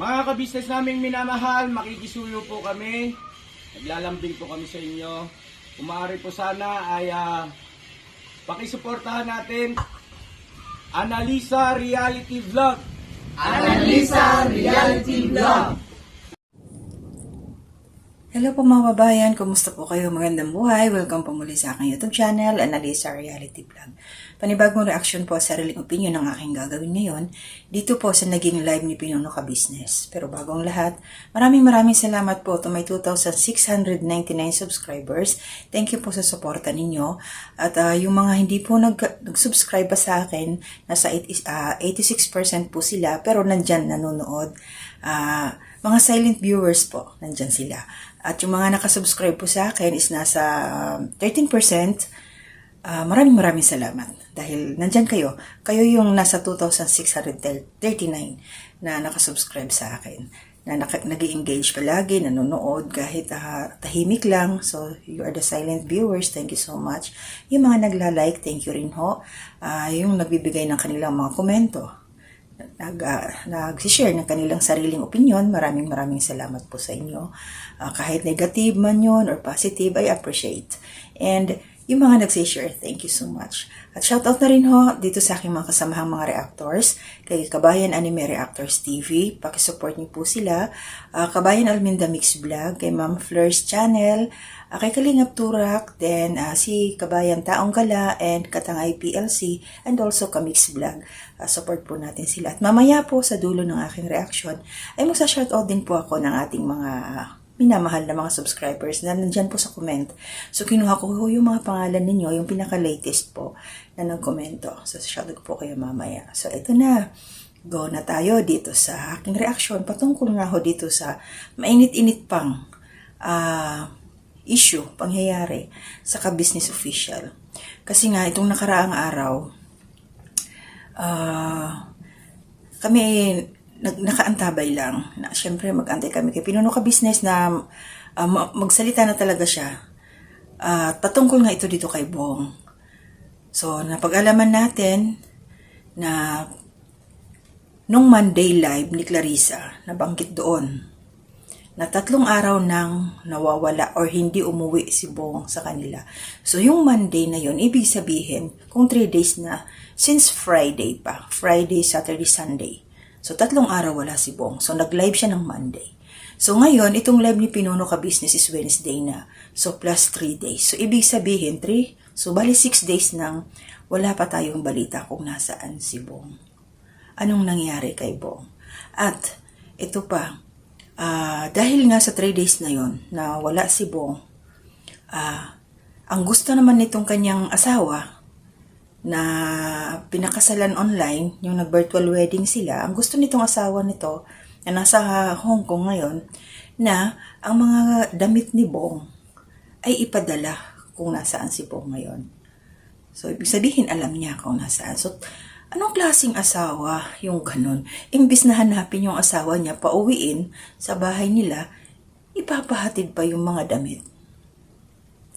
Mga kabisnes naming minamahal, makikisuyo po kami. Naglalambing po kami sa inyo. Kung maaari po sana ay pakisuportahan natin Analisa Reality Vlog. Analisa Reality Vlog. Hello po mga babayan, kumusta po kayo? Magandang buhay. Welcome po muli sa aking YouTube channel, Analisa Reality Vlog. Panibagong reaction po sa sariling opinion ng aking gagawin ngayon dito po sa naging live ni Pinuno Ka Business. Pero bagong lahat, maraming salamat po to my 2,699 subscribers. Thank you po sa suporta ninyo. At yung mga hindi po nag-subscribe pa sa akin, nasa 86% po sila pero nandyan nanonood. Mga silent viewers po, nandyan sila. At yung mga nakasubscribe po sa akin is nasa 13%. Maraming salamat. Dahil nandyan kayo. Kayo yung nasa 2,639 na nakasubscribe sa akin. Na nag-i-engage palagi, nanonood kahit tahimik lang. So, you are the silent viewers. Thank you so much. Yung mga nagla-like, thank you rin ho. Yung nagbibigay ng kanilang mga komento. Nag-share ng kanilang sariling opinion. Maraming salamat po sa inyo. Kahit negative man yun or positive, I appreciate. And yung mga nag-share, thank you so much. At shoutout na rin ho dito sa aking mga kasamahang mga reactors, kay Kabayan Anime Reactors TV, pakisupport niyo po sila, Kabayan Alminda Mix Vlog, kay Ma'am Flir's Channel, kay Kalingap Turak, then si Kabayan Taong Gala, and Katangay PLC, and also Kamix Vlog. Support po natin sila. At mamaya po sa dulo ng aking reaction, ay magsa-shoutout din po ako ng ating mga minamahal na mga subscribers na nandyan po sa comment. So, kinuha ko yung mga pangalan ninyo, yung pinaka-latest po na nag-komento. So, shoutout po kayo mamaya. So, ito na. Go na tayo dito sa aking reaction. Patungkol nga ho dito sa mainit-init pang issue, pangyayari sa Ka-Business Official. Kasi nga, itong nakaraang araw, kami nakaantabay lang na syempre mag-antay kami kay Pinuno Ka Business na magsalita na talaga siya. Patungkol nga ito dito kay Bong. So, napag-alaman natin na nung Monday live ni Clarissa, nabanggit doon na 3 araw nang nawawala or hindi umuwi si Bong sa kanila. So, yung Monday na yon, ibig sabihin, kung 3 days na, since Friday pa, Friday, Saturday, Sunday. So, 3 araw wala si Bong. So, nag-live siya ng Monday. So, ngayon, itong live ni Pinuno Ka Business is Wednesday na. So, plus 3 days. So, ibig sabihin, 3. So, bali 6 days nang wala pa tayong balita kung nasaan si Bong. Anong nangyari kay Bong? At, ito pa, dahil nga sa 3 days na yon na wala si Bong, ang gusto naman nitong kanyang asawa, na pinakasalan online, yung nag-virtual wedding sila, ang gusto nitong asawa nito, na nasa Hong Kong ngayon, na ang mga damit ni Bong ay ipadala kung nasaan si Bong ngayon. So, ibig sabihin, alam niya kung nasaan. So, anong klaseng asawa yung ganun? Imbis na hanapin yung asawa niya, pauwiin sa bahay nila, ipapahatid pa yung mga damit.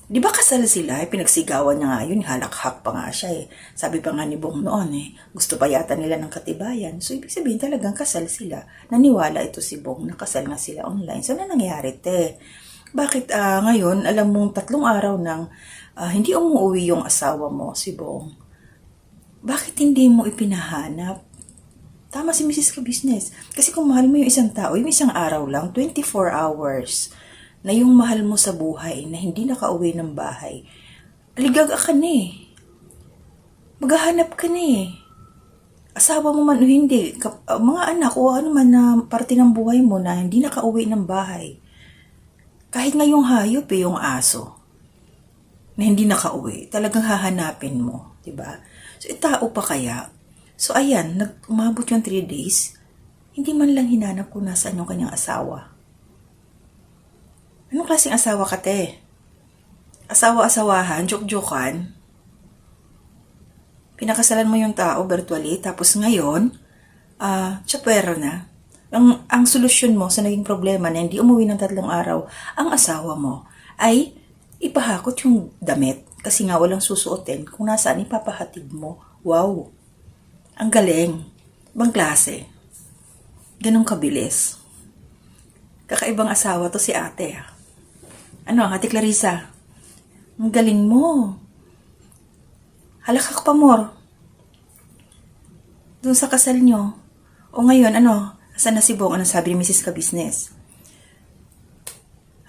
Di ba kasal sila? Pinagsigawan niya nga yun, halakhak pa nga siya eh. Sabi pa nga ni Bong noon gusto pa yata nila ng katibayan. So, ibig sabihin talagang kasal sila. Naniwala ito si Bong na kasal nga sila online. So, ano nangyari te? Bakit ngayon, alam mong 3 araw nang hindi umuwi yung asawa mo, si Bong? Bakit hindi mo ipinahanap? Tama si Mrs. Ka Business. Kasi kung mahal mo yung isang tao, yung isang araw lang, 24 hours, na yung mahal mo sa buhay, na hindi nakauwi ng bahay, aligaga ka na eh. Maghahanap ka na eh. Asawa mo man o hindi, mga anak o ano man na parte ng buhay mo na hindi nakauwi ng bahay. Kahit nga yung hayop yung aso, na hindi nakauwi, talagang hahanapin mo, diba? So, tao pa kaya? So, ayan, umabot yung 3 days, hindi man lang hinanap kung nasaan yung kanyang asawa. Anong klaseng asawa ka, te? Asawa-asawahan, joke-jokean. Pinakasalan mo yung tao virtually, tapos ngayon, tsapwera na. Ang solusyon mo sa naging problema na hindi umuwi ng 3 araw, ang asawa mo, ay ipahakot yung damit. Kasi nga walang susuotin, kung nasaan ipapahatid mo. Wow! Ang galing. Ibang klase. ganun kabilis. Kakaibang asawa to si ate. Ano, Ate Clarissa? Ang galing mo. Halakak pa more. Doon sa kasal nyo. O ngayon, ano? Asan na si Bong? Ano sabi ni Mrs. Ka-Business?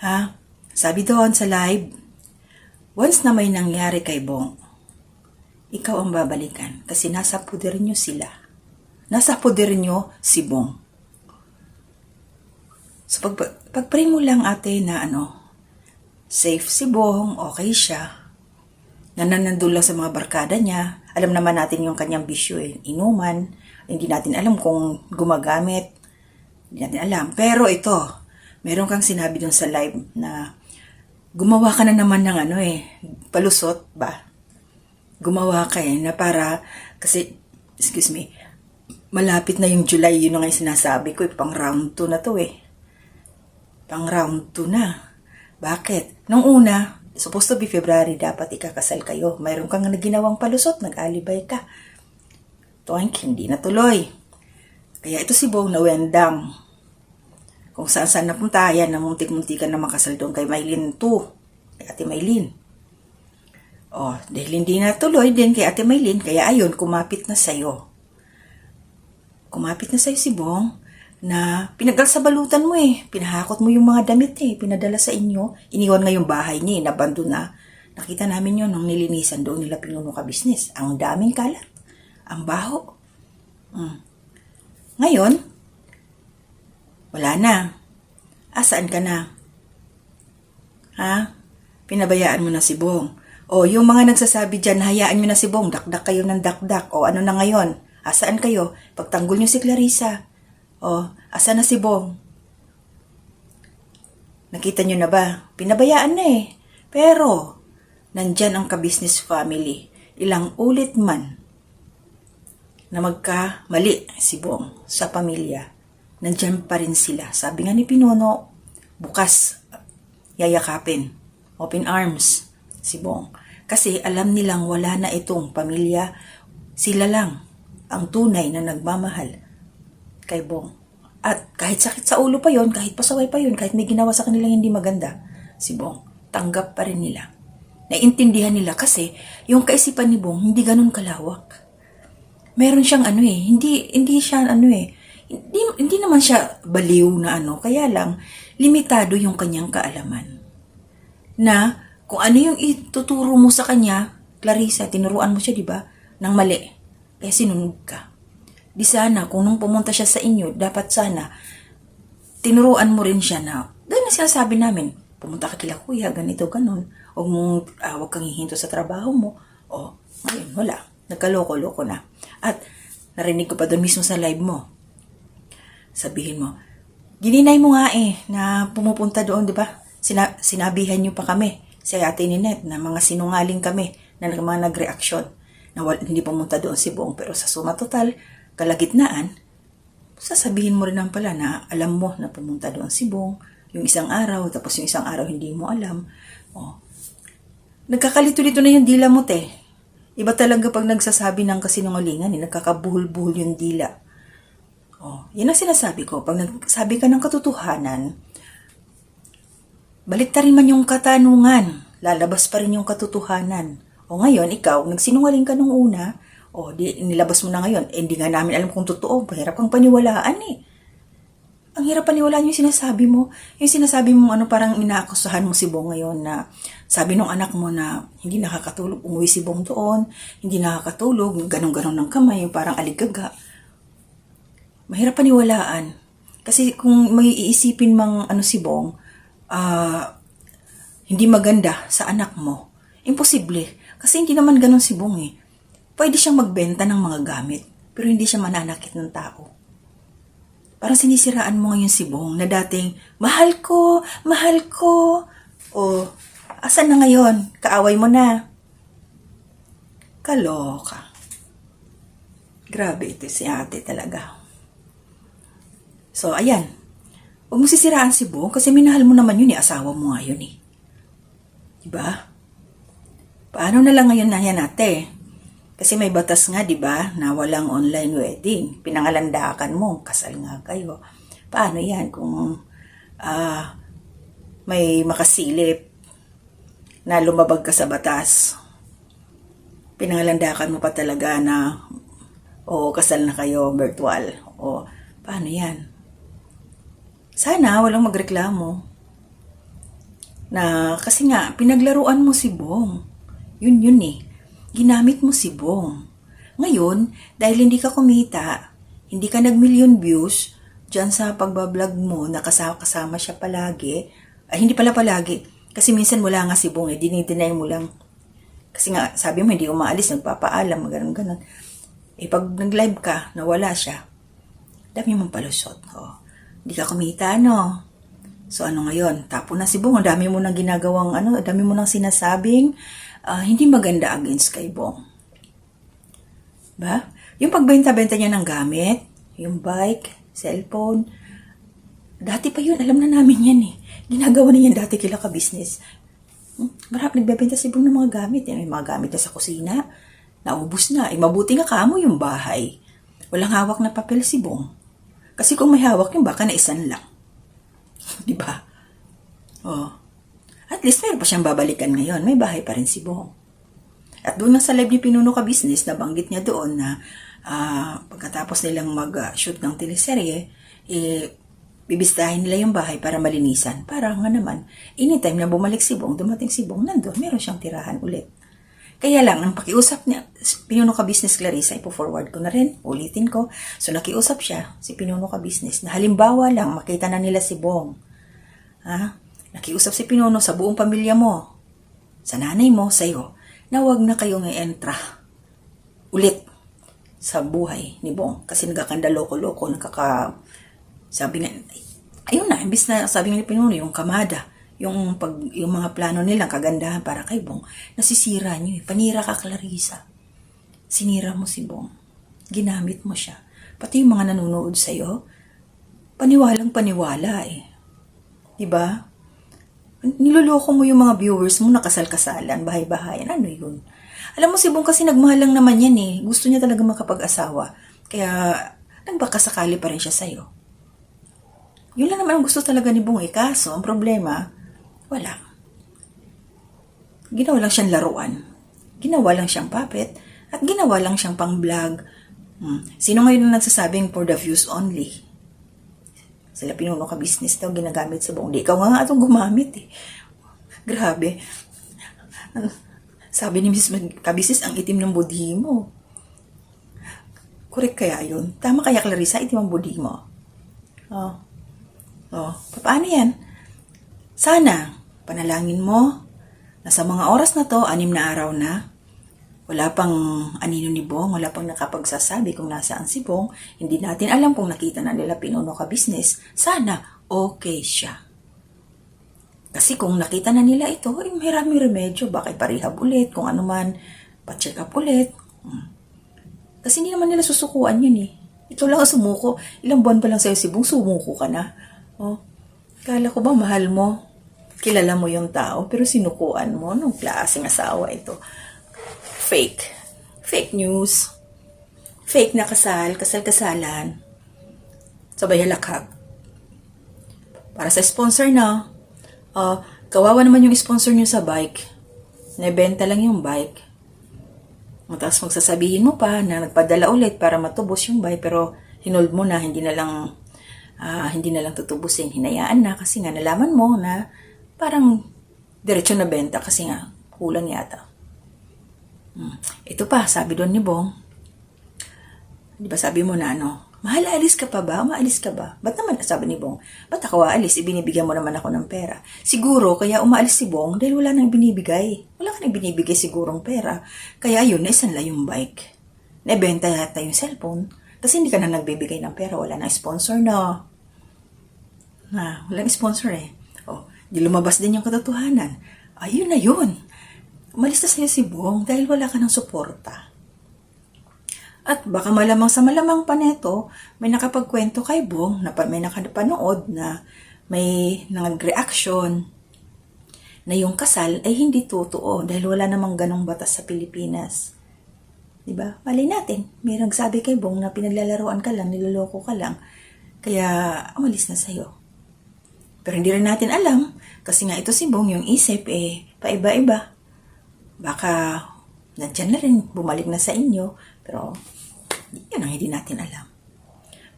Ha? Sabi doon sa live, once na may nangyari kay Bong, ikaw ang babalikan kasi nasa puder nyo sila. Nasa puder nyo si Bong. So pag-pray mo lang ate na safe si Bong, okay siya. Nanandun lang sa mga barkada niya. Alam naman natin yung kanyang bisyo inuman. Hindi natin alam kung gumagamit. Hindi natin alam. Pero ito, meron kang sinabi dun sa live na gumawa ka na naman ng palusot ba? Gumawa ka na para, kasi, excuse me, malapit na yung July, yun na nga yung sinasabi ko, pang round 2 na to Pang round 2 na. Bakit? Nung una, supposed to be February, dapat ikakasal kayo. Mayroon kang ginawang palusot, nag-alibay ka. Tuwing hindi natuloy. Kaya ito si Bong nawendang. Kung saan napunta, yan, namuntik-muntikan na makasal doon kay Maylin 2. Kay Ate Maylin. Dahil hindi natuloy din kay Ate Maylin, kaya ayun, kumapit na sa'yo. Kumapit na sa'yo si Bong, na pinagsabalutan mo pinahakot mo yung mga damit pinadala sa inyo, iniwan nga yung bahay niya, nabando na. Nakita namin yun nung nilinisan doon nila Pinuno Ka-Business. Ang daming kalat, ang baho. Ngayon, wala na. Asaan ka na? Ha? Pinabayaan mo na si Bong. Yung mga nagsasabi dyan, hayaan nyo na si Bong, dakdak kayo ng dakdak. Ano na ngayon? Asaan kayo? Pagtanggol nyo si Clarissa. Asan na si Bong? Nakita nyo na ba? Pinabayaan na Pero, nandyan ang Ka-Business family. Ilang ulit man na magkamali si Bong sa pamilya, nandyan pa rin sila. Sabi nga ni Pinuno, bukas yayakapin. Open arms si Bong. Kasi alam nilang wala na itong pamilya. Sila lang ang tunay na nagmamahal kay Bong. At kahit sakit sa ulo pa yon, kahit pasaway pa yon, kahit may ginawa sa kanilang hindi maganda, si Bong, tanggap pa rin nila. Naiintindihan nila kasi yung kaisipan ni Bong hindi ganun kalawak. Meron siyang hindi siya hindi naman siya baliw na kaya lang limitado yung kanyang kaalaman. Na kung ano yung ituturo mo sa kanya, Clarissa, tinuruan mo siya, di ba? Nang mali. Kaya sinunod ka. Di sana, kung nung pumunta siya sa inyo, dapat sana, tinuruan mo rin siya na, ganun sinasabi namin, pumunta ka kila kuya, ganito, ganun. Huwag kang hihinto sa trabaho mo. Ngayon, wala. Nagkaloko-loko na. At, narinig ko pa doon mismo sa live mo. Sabihin mo, gininay mo nga na pumupunta doon, di ba? Sinabihan niyo pa kami si Ate Ninette na mga sinungaling kami na mga nagreaksyon na hindi pumunta doon si Bong, pero sa suma total, kalagitnaan, sasabihin mo rin naman pala na alam mo na pumunta doon si Bong yung isang araw, tapos yung isang araw hindi mo alam. Nagkakalito-lito na yung dila mo, te. Iba talaga pag nagsasabi ng kasinungalingan, nagkakabuhol-buhol yung dila. Yan ang sinasabi ko. Pag nagsabi ka ng katotohanan, baliktarin man yung katanungan, lalabas pa rin yung katotohanan. Ngayon, ikaw, nagsinungaling ka nung una, nilabas mo na ngayon, hindi nga namin alam kung totoo, mahirap kang paniwalaan Ang hirap paniwalaan yung sinasabi mo. Yung sinasabi mo, parang inaakusahan mo si Bong ngayon na sabi nung anak mo na hindi nakakatulog, umuwi si Bong doon, hindi nakakatulog, ganun-ganun ng kamay, parang aligaga. Mahirap paniwalaan. Kasi kung mag-iisipin mang si Bong, hindi maganda sa anak mo, imposible. Kasi hindi naman ganun si Bong Pwede siyang magbenta ng mga gamit, pero hindi siya mananakit ng tao. Parang sinisiraan mo ngayon si Bong na dating, mahal ko. Asan na ngayon? Kaaway mo na. Kaloka. Grabe ito si ate talaga. So, ayan. Huwag mo sisiraan si Bong kasi minahal mo naman yun asawa mo nga yun Diba? Paano na lang ngayon na yan ate? Kasi may batas nga, di ba, na walang online wedding. Pinangalandakan mo, kasal nga kayo. Paano yan kung may makasilip na lumabag ka sa batas? Pinangalandakan mo pa talaga na kasal na kayo virtual. Paano yan? Sana walang magreklamo. Na kasi nga, pinaglaruan mo si Bong. Yun eh. Ginamit mo si Bong. Ngayon, dahil hindi ka kumita, hindi ka nag-million views, dyan sa pagbablog mo, nakasama siya palagi, hindi pala palagi, kasi minsan wala nga si Bong, dinideny mo lang. Kasi nga, sabi mo, hindi umaalis, nagpapaalam, ganun. Pag nag-live ka, nawala siya, dami mong palusot. Hindi ka kumita, no? So, ano ngayon? Tapo na si Bong. Ang dami mo nang ginagawang, dami mo nang sinasabing, hindi maganda against kay Bong. Ba? Yung pagbenta-benta niya ng gamit, yung bike, cellphone, dati pa yun, alam na namin yan eh. Ginagawa na yan dati kila ka-business. Marami nagbebenta si Bong ng mga gamit. May mga gamit na sa kusina, naubos na. Mabuti nga kamo yung bahay. Walang hawak na papel si Bong. Kasi kung may hawak yung baka na isan lang. Diba? At least mayroon pa siyang babalikan ngayon. May bahay pa rin si Bong. At doon na sa live ni Pinuno Ka Business, nabanggit niya doon na pagkatapos nilang mag-shoot ng teleserye, bibistahin nila yung bahay para malinisan. Para nga naman, anytime na bumalik si Bong, dumating si Bong, nandun, meron siyang tirahan ulit. Kaya lang, ang pakiusap niya, Pinuno Ka Business Clarissa, ipo-forward ko na rin, ulitin ko. So, nakiusap siya, si Pinuno Ka Business, na halimbawa lang, makita na nila si Bong. Nakiusap si Pinuno sa buong pamilya mo, sa nanay mo, sa'yo, na huwag na kayong i-entra ulit sa buhay ni Bong. Kasi nagkakanda loko-loko, sabi nga, ayun na, imbis na sabi nga ni Pinuno, yung kamada, yung mga plano nilang kagandahan para kay Bong, nasisira niyo eh. Panira ka, Clarissa. Sinira mo si Bong. Ginamit mo siya. Pati yung mga nanonood sa'yo, paniwalang-paniwala eh. Diba? Niloloko mo yung mga viewers mo, nakasal-kasalan, bahay-bahayan. Ano yun? Alam mo si Bong kasi nagmahal lang naman yan eh. Gusto niya talaga makapag-asawa. Kaya, nagbakasakali pa rin siya sa'yo. Yun lang naman ang gusto talaga ni Bong eh. Kaso, ang problema, wala. Ginawa lang siyang laruan. Ginawa lang siyang puppet. At ginawa lang siyang pang-vlog. Sino ngayon na nagsasabing for the views only? Sila Pinuno Ka Business daw ginagamit sa Bong. Di ikaw nga itong gumamit eh. Grabe. Sabi ni Mrs. Ka Business, ang itim ng budhi mo. Correct kaya yun? Tama kaya, Clarissa, itim ang budhi mo? Paano yan? Sana, panalangin mo na sa mga oras na to, 6 na araw na, wala pang anino ni Bong, wala pang nakapagsasabi kung nasaan si Bong, hindi natin alam kung nakita na nila Pinuno Ka Business, sana okay siya. Kasi kung nakita na nila ito, maraming remedyo, baka iparehab ulit, kung ano man, pa-check up ulit. Kasi hindi naman nila susukuan yun eh. Ikaw lang ang sumuko, ilang buwan pa lang sa'yo si Bong, sumuko ka na. Kala ko ba mahal mo? Kilala mo yung tao, pero sinukuan mo. Anong klaseng asawa ito? Fake. Fake news. Fake na kasal-kasalan. Sabay halakhak. Para sa sponsor na, kawawa naman yung sponsor nyo sa bike. Naibenta lang yung bike. Tapos magsasabihin mo pa na nagpadala ulit para matubos yung bike, pero hinold mo na, hindi na lang tutubusin. Hinayaan na kasi nga nalaman mo na parang diretso na benta kasi nga kulang yata. Ito pa, sabi doon ni Bong, di ba sabi mo na mahal, alis ka pa ba? Umaalis ka ba? Ba't naman, sabi ni Bong, ba't ako aalis? Ibinibigyan mo naman ako ng pera. Siguro, kaya umaalis si Bong dahil wala nang binibigay. Wala ka nang binibigay sigurong pera. Kaya yun, naisanla yung bike. Naibenta yata yung cellphone. Kasi hindi ka na nagbibigay ng pera. Wala nang sponsor na. Walang sponsor eh. Di lumabas din yung katotohanan. Ayun na yun. Umalis na sa'yo si Bong dahil wala ka ng suporta. At baka malamang sa malamang pa neto, may nakapagkwento kay Bong, may nakapanood na may nag-reaction na yung kasal ay hindi totoo dahil wala namang ganong batas sa Pilipinas. Diba? Malay natin, may nagsabi kay Bong na pinaglalaroan ka lang, niloloko ka lang, kaya umalis na sa'yo. Pero hindi rin natin alam, kasi nga ito si Bong, yung isip, paiba-iba. Baka, nandyan na rin, bumalik na sa inyo, pero, yun ang hindi natin alam.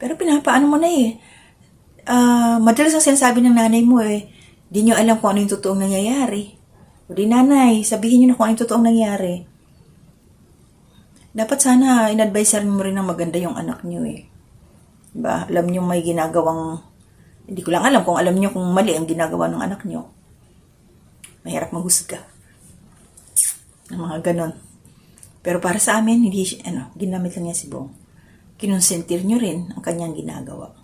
Pero pinapaano mo na madalas ang sinasabi ng nanay mo di nyo alam kung ano yung totoong nangyayari. O di nanay, sabihin nyo na kung ano yung totoong nangyayari. Dapat sana in-advise mo rin ng maganda yung anak nyo Diba? Alam nyo may ginagawang, hindi ko lang alam kung alam nyo kung mali ang ginagawa ng anak nyo. Mahirap maghusga. Ng mga ganon. Pero para sa amin, hindi, ginamit lang niya si Bong. Kinonsentir nyo rin ang kanyang ginagawa.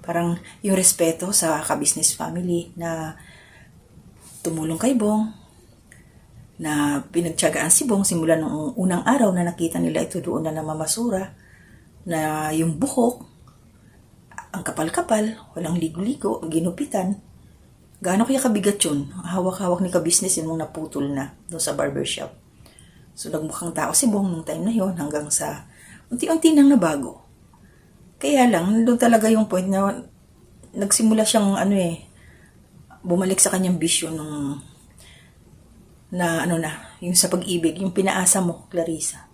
Parang yung respeto sa ka-business family na tumulong kay Bong, na pinagtiyagaan si Bong simula nung unang araw na nakita nila ito doon na namamasura, na yung buhok, ang kapal-kapal, walang ligo-ligo, ginupitan. Gaano kaya kabigat yun? Hawak-hawak ni ka-business yun mong naputol na doon sa barbershop. So nagmukhang tao si Bong nung time na yon hanggang sa unti-unti nang nabago. Kaya lang, doon talaga yung point na nagsimula siyang bumalik sa kanyang bisyo nung yung sa pag-ibig, yung pinaasa mo, Clarissa.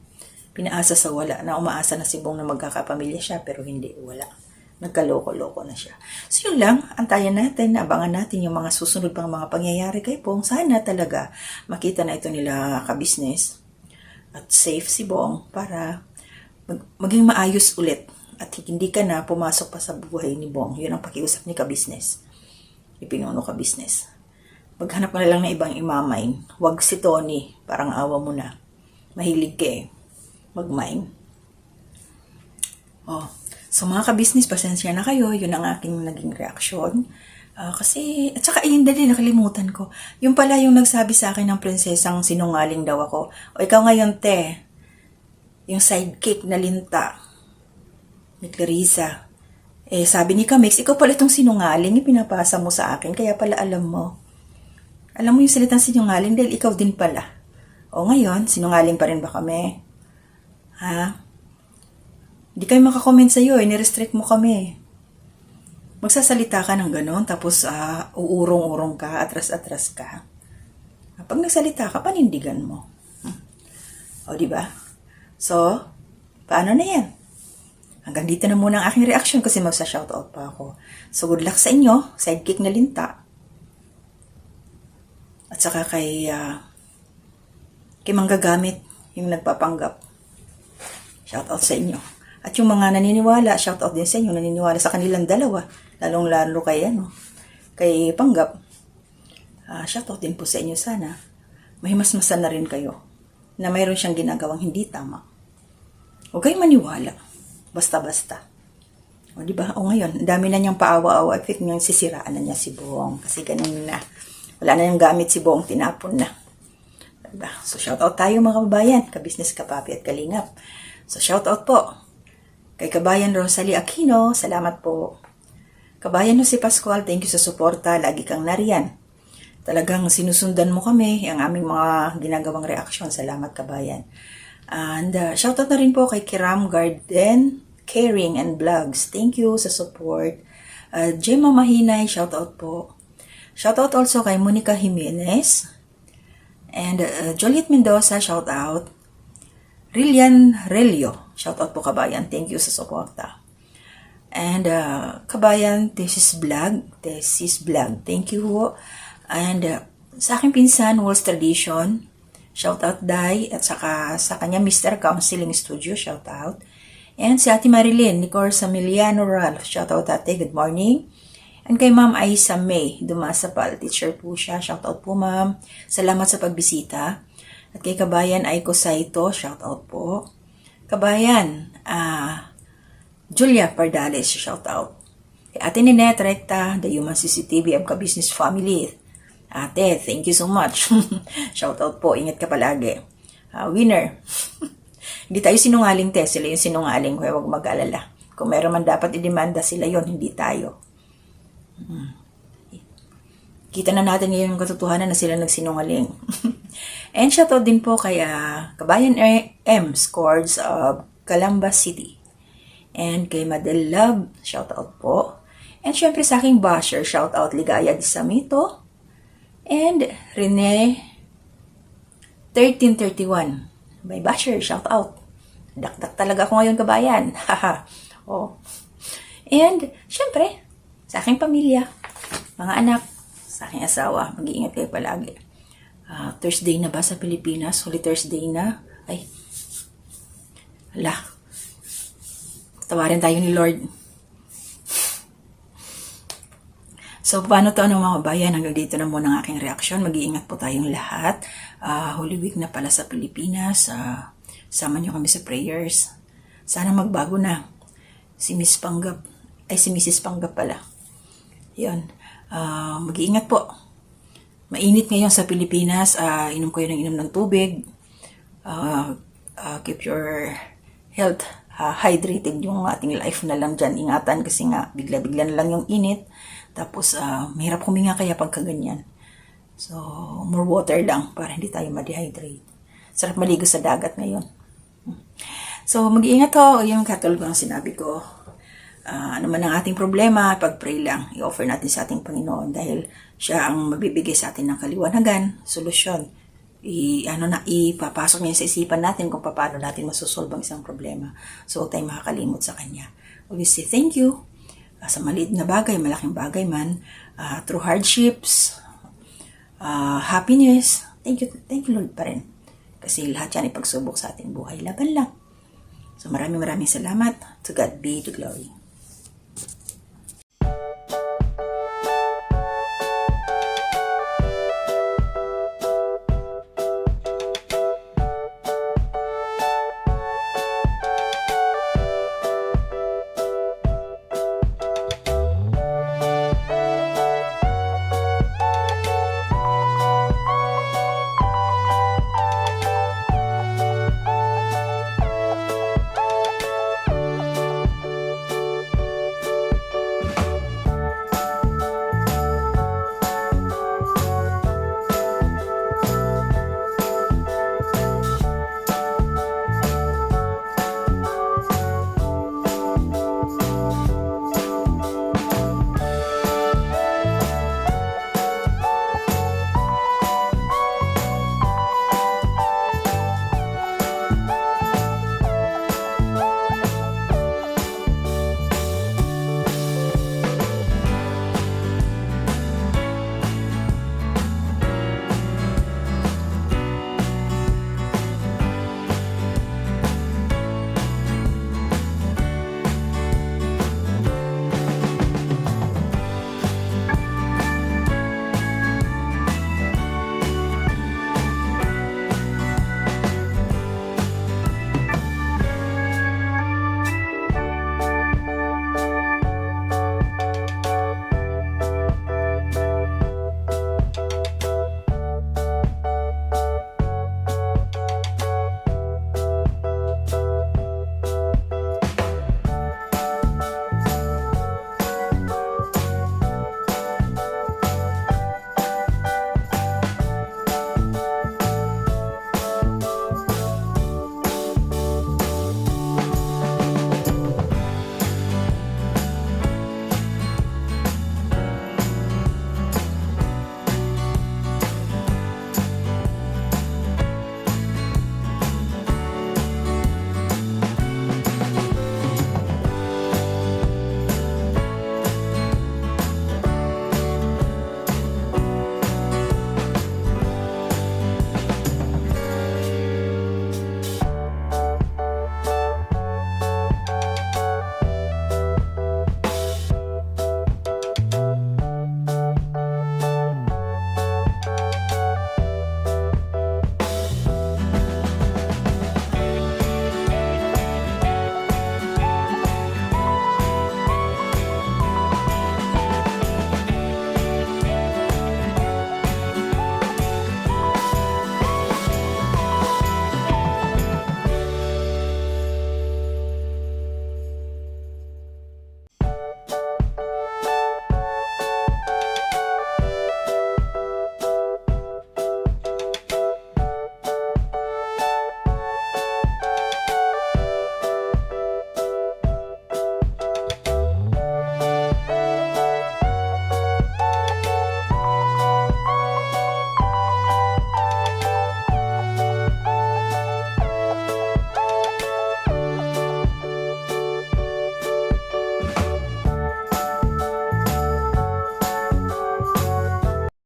Pinaasa sa wala, na umaasa na si Bong na magkakapamilya siya, pero hindi, wala. Nagkaloko-loko na siya. So yun lang, antayan natin, abangan natin yung mga susunod pang mga pangyayari kay Bong. Sana talaga makita na ito nila ka-business at safe si Bong para maging maayos ulit at hindi ka na pumasok pa sa buhay ni Bong. Yun ang pakiusap ni ka-business. Ipinuno ka-business. Maghanap ka na lang ng ibang imamain. Huwag si Tony, parang awa mo na. Mahilig ka magmain. So mga ka-business, pasensya na kayo. Yun ang aking naging reaksyon. Kasi, at saka dali, nakalimutan ko. Yung pala yung nagsabi sa akin ng prinsesang sinungaling daw ako. O ikaw ngayon, te, yung sidekick na linta ni Clarissa. Sabi ni Kamix, ikaw pala itong sinungaling, ipinapasa mo sa akin, kaya pala alam mo. Alam mo yung salitang sinungaling dahil ikaw din pala. O ngayon, sinungaling pa rin ba kami? Ha? Hindi kayo makakomment sa'yo, nirestrict mo kami. Magsasalita ka ng ganon, tapos uurong-urong ka, atras-atras ka. Pag nagsalita ka, panindigan mo. O, diba? So, paano na yan? Hanggang dito na muna ang aking reaction kasi magsa-shoutout pa ako. So, good luck sa inyo, sidekick na linta. At saka kay manggagamit, yung nagpapanggap. Shoutout sa inyo. At yung mga naniniwala, shoutout din sa inyo, naniniwala sa kanilang dalawa. Lalong-lalo kay Panggap. Shoutout din po sa inyo sana. Mahimasmasan na rin kayo na mayroon siyang ginagawang hindi tama. Huwag kayong maniwala. Basta-basta. O diba? O ngayon, dami na niyang paawa-awa. I think niyang sisiraan na niya si Bong. Kasi ganun na. Wala na niyang gamit si Bong. Tinapon na. Diba? So, shoutout tayo mga kabayan. Ka-business, kapapi at kalingap. So, shoutout po. Kay Kabayan Rosalie Aquino. Salamat po. Kabayan no si Pascual. Thank you sa suporta. Lagi kang nariyan. Talagang sinusundan mo kami. Ang aming mga ginagawang reaksyon. Salamat kabayan. And shoutout na rin po kay Kiram Garden, Caring and Vlogs. Thank you sa support. Gemma Mahinay, shoutout po. Shoutout also kay Monica Jimenez. And Joliet Mendoza, shoutout. Rillian Relio, shoutout po kabayan. Thank you sa suporta. And kabayan, this is vlog. Thank you po. And sa aking pinsan, Walls Tradition, shoutout Day, at saka sa kanya Mr. Counseling Studio, shoutout. And si Ate Marilyn, ni Corsa Miliano Ralph, shoutout ate, good morning. And kay Ma'am Aisa May, Dumasapal, teacher po siya, shoutout po ma'am. Salamat sa pagbisita. At kay Kabayan Aiko Saito, shoutout po. Kabayan, Julia Pardales, shoutout. Kay Ate Ninette Recta, The Human CCTV, ang Ka-Business Family. Ate, thank you so much. Shoutout po, ingat ka palagi. Winner. Hindi tayo sinungaling, te. Sila yung sinungaling. Kaya huwag mag-alala. Kung meron man dapat idemanda sila yon, hindi tayo. kita na natin ngayon yung katotohanan na sila nagsinungaling. And shoutout din po kay Kabayan M. Scords of Calamba City. And kay Madel Love, shoutout po. And syempre sa aking basher, shoutout Ligaya Di Samito. And Rene 1331. May basher, shoutout. Dakdak talaga ako ngayon, kabayan. Haha. Oh. And syempre, sa aking pamilya, mga anak, sa aking asawa, mag-iingat kayo palagi. Thursday na ba sa Pilipinas? Holy Thursday na. Ay, hala. Tawarin tayo ni Lord. So, paano to mga kabayan? Hanggang dito na muna ang aking reaksyon. Mag-iingat po tayong lahat. Holy Week na pala sa Pilipinas. Sama nyo kami sa prayers. Sana magbago na. Si Mrs. Panggap pala. Yun. Mag-iingat po. Mainit ngayon sa Pilipinas. Inom kayo ng tubig. Keep your health hydrated, yung ating life na lang dyan. Ingatan kasi nga, bigla-bigla na lang yung init. Tapos, mahirap huminga kaya pagka ganyan. So, more water lang para hindi tayo ma-dehydrate. Sarap maligo sa dagat ngayon. So, mag-iingat ho. Yung katulad ng sinabi ko, ano man ang ating problema, pag-pray lang. I-offer natin sa ating Panginoon dahil siya ang magbibigay sa atin ng kaliwanagan, solusyon. Ipapasok niya sa isipan natin kung paano natin masusolve ang isang problema. So, huwag tayong makakalimot sa Kanya. We say thank you sa maliit na bagay, malaking bagay man, through hardships, happiness. Thank you Lord pa rin. Kasi lahat yan ipagsubok sa ating buhay. Laban lang. So, maraming salamat. To God be the glory.